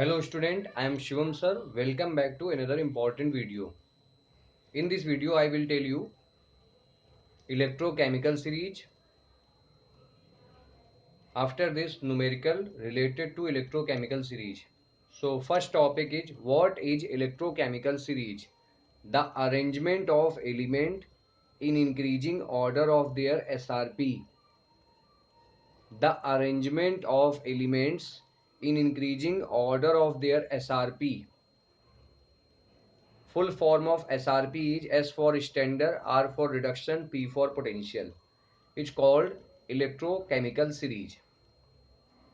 Hello student, I am Shivam sir. Welcome back to another important video. In this video I will tell you electrochemical series. After this numerical related to electrochemical series. So first topic is what is electrochemical series? The arrangement of element in increasing order of their SRP. The arrangement of elements in increasing order of their SRP. Full form of SRP is S for standard, R for reduction, P for potential. It's called electrochemical series.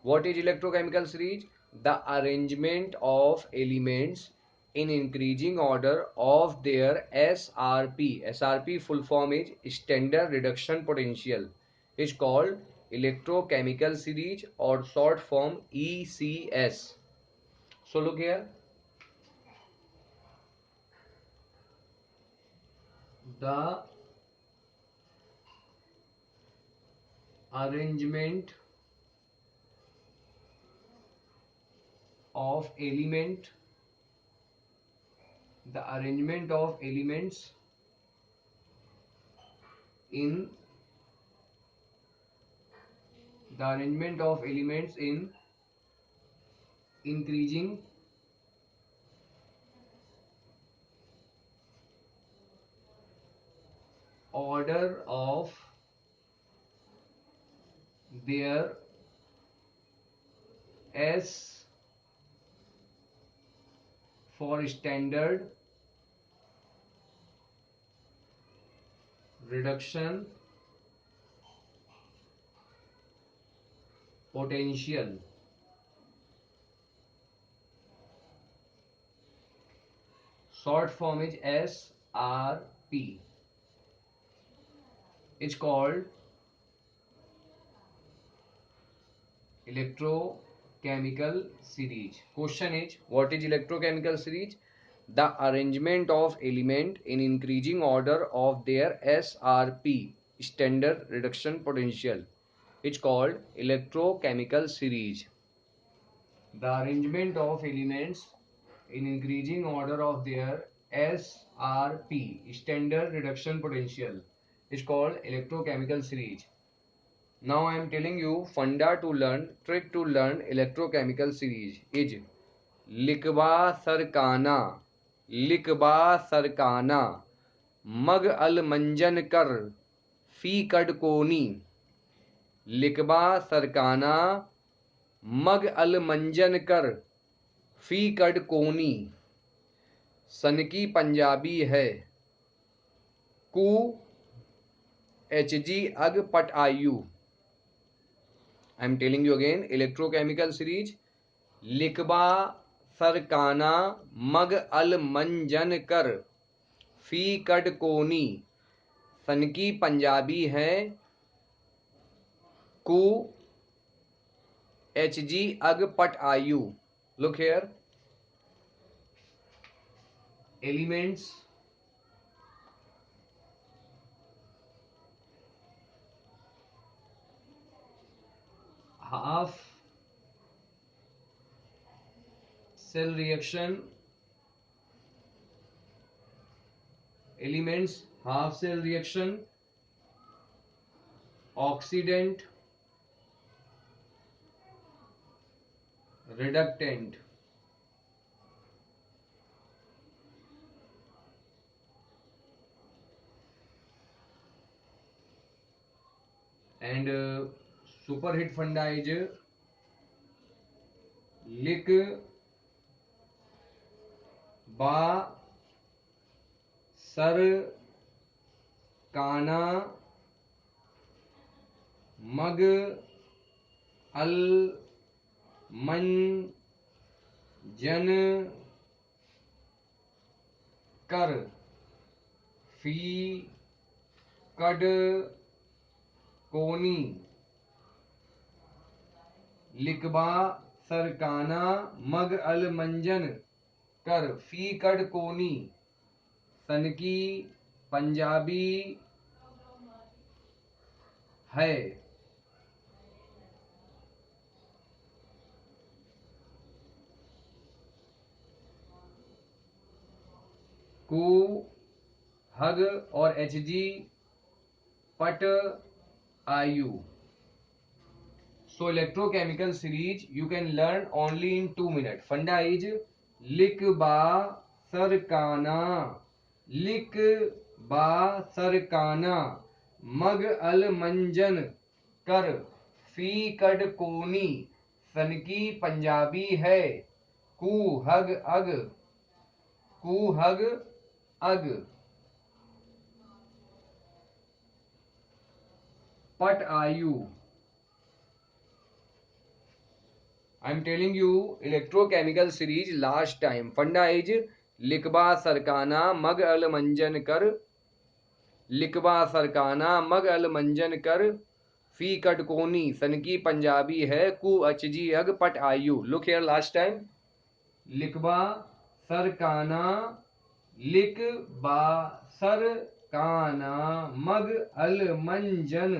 What is electrochemical series? The arrangement of elements in increasing order of their SRP. SRP full form is standard reduction potential. It's called electrochemical series or short form ECS. So look here. The arrangement of element the arrangement of elements in increasing order of their S for standard reduction potential. Short form is SRP. It's called electrochemical series. Question is, what is electrochemical series? The arrangement of element in increasing order of their SRP, standard reduction potential. It's called electrochemical series. The arrangement of elements in increasing order of their SRP, standard reduction potential, is called electrochemical series. Now I am telling you funda to learn, trick to learn electrochemical series is लिकबा सरकाना, लिकबा सरकाना, मग अल मंजन कर, फी कडकोनी, लिकबा सरकाना, मग अल मंजन कर, फी कडकोनी, सन की पंजाबी है, कु HG अग पट आयु. I am telling you again, electrochemical series. लिकबा सरकाना मग अल मंजन कर फी कड कोनी, सन की पंजाबी है, कु HG अग पट आयु. Look here. Elements half cell reaction, elements half cell reaction, oxidant, reductant. And superhit funda is लिक बा सर काना मग अल मन जन कर फी कड कोनी, लिकबा सरकाना मग अल मंजन कर फी कड कोनी, सन की पंजाबी है. Ku, Hug or Hg, Pat, Iu. So electrochemical series you can learn only in 2 minutes. Funda is lik ba sarkana, lik ba sarkana, mag al manjan कर, फी कड कोनी, सन की पंजाबी है, कू हग अग, कू हग अग, पट आयु. I'm telling you electrochemical series last time. Funda is लिकबा सरकाना मग अल मंजन कर, लिकबा सरकाना मग अल मंजन कर, फी कटकोनी सन की पंजाबी है, कु अचजी अग पट आयु. Look here last time. लिकबा सरकाना, लिकबा सरकाना मग अल मंजन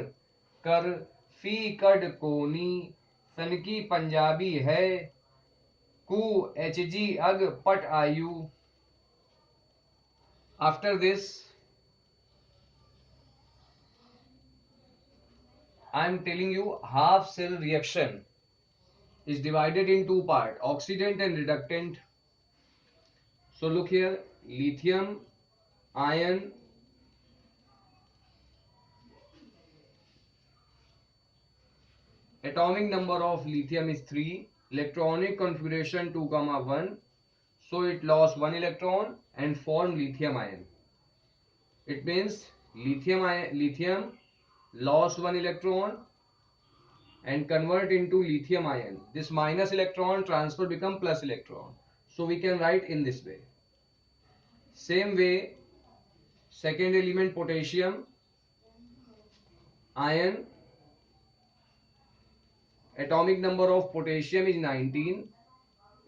कर, फी कटकोनी सन की पंजाबी है, कु एचजी अग पट आयु. After this, I am telling you half cell reaction is divided in two parts, oxidant and reductant. So look here, lithium ion, atomic number of lithium is 3, electronic configuration 2, 1. So it lost 1 electron and formed lithium ion. It means lithium lost 1 electron and convert into lithium ion. This minus electron transfer become plus electron. So we can write in this way. Same way, second element potassium ion, atomic number of potassium is 19,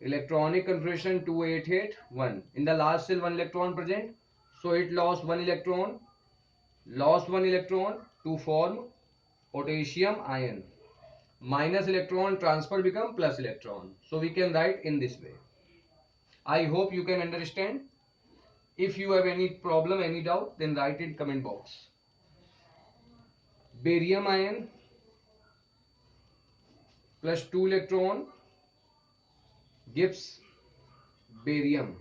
electronic configuration 2881. In the last cell 1 electron present, so it lost 1 electron, to form potassium ion. Minus electron transfer become plus electron. So we can write in this way. I hope you can understand. If you have any problem, any doubt, then write in comment box. Barium ion plus 2 electron gives barium.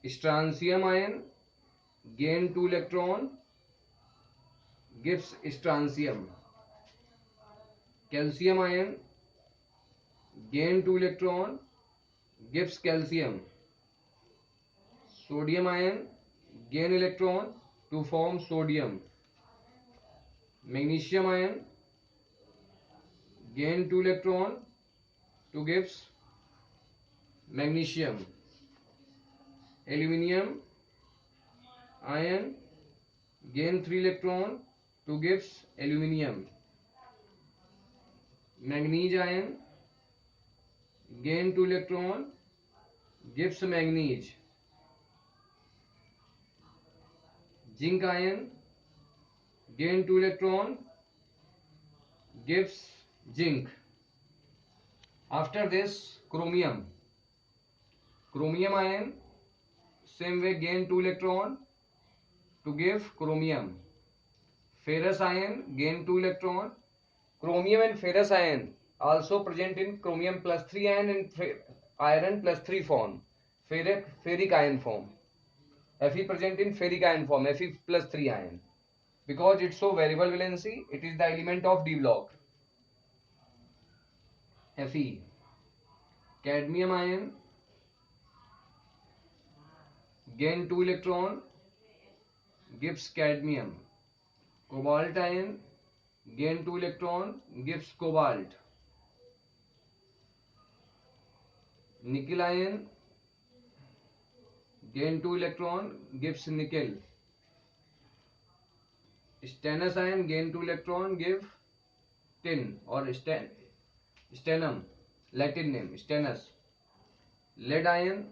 Strontium ion gain 2 electron gives strontium. Calcium ion gain 2 electron gives calcium. Sodium ion gain electron to form sodium. Magnesium ion gain 2 electron to gives magnesium. Aluminium ion gain 3 electron to gives aluminium. Manganese ion gain 2 electron gives manganese. Zinc ion gain 2 electron gives zinc. After this, chromium ion same way gain 2 electron to give chromium. Ferrous ion gain 2 electron. Chromium and ferrous ion also present in chromium plus 3 ion and iron plus 3 form. Ferric ion form. Fe present in ferric ion form, Fe plus 3 ion. Because it's so variable valency, it is the element of D block. Fe. Cadmium ion gain 2 electron gives cadmium. Cobalt ion gain 2 electron gives cobalt. Nickel ion gain 2 electron gives nickel. Stannous ion gain 2 electron give tin or stannum, Latin name stannous. Lead ion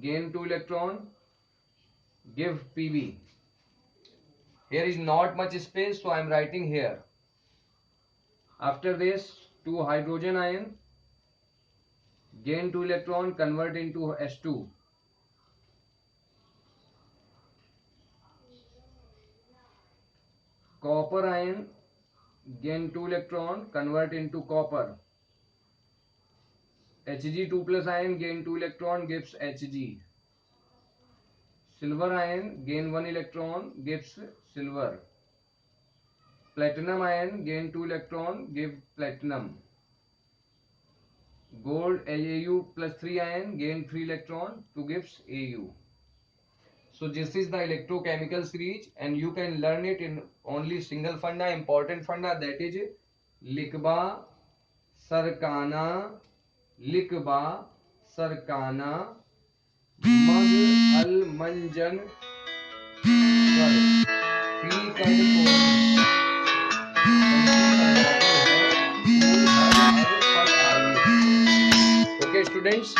gain 2 electron give Pb. Here is not much space, so I am writing here. After this, 2 hydrogen ion gain 2 electron convert into S2. Copper ion gain 2 electron, convert into copper. Hg2 plus ion gain 2 electron, gives Hg. Silver ion gain 1 electron, gives silver. Platinum ion gain 2 electron, give platinum. Gold Au plus 3 ion gain 3 electron to gives Au. So this is the electrochemical series, and you can learn it in only single funda, important funda, that is Likba Sarkana, Likba Sarkana, Mag Al Manjan Kar, Fi Kad Koli, पंछी शर्माते हैं, फूल हर हर पर आए. Okay, students.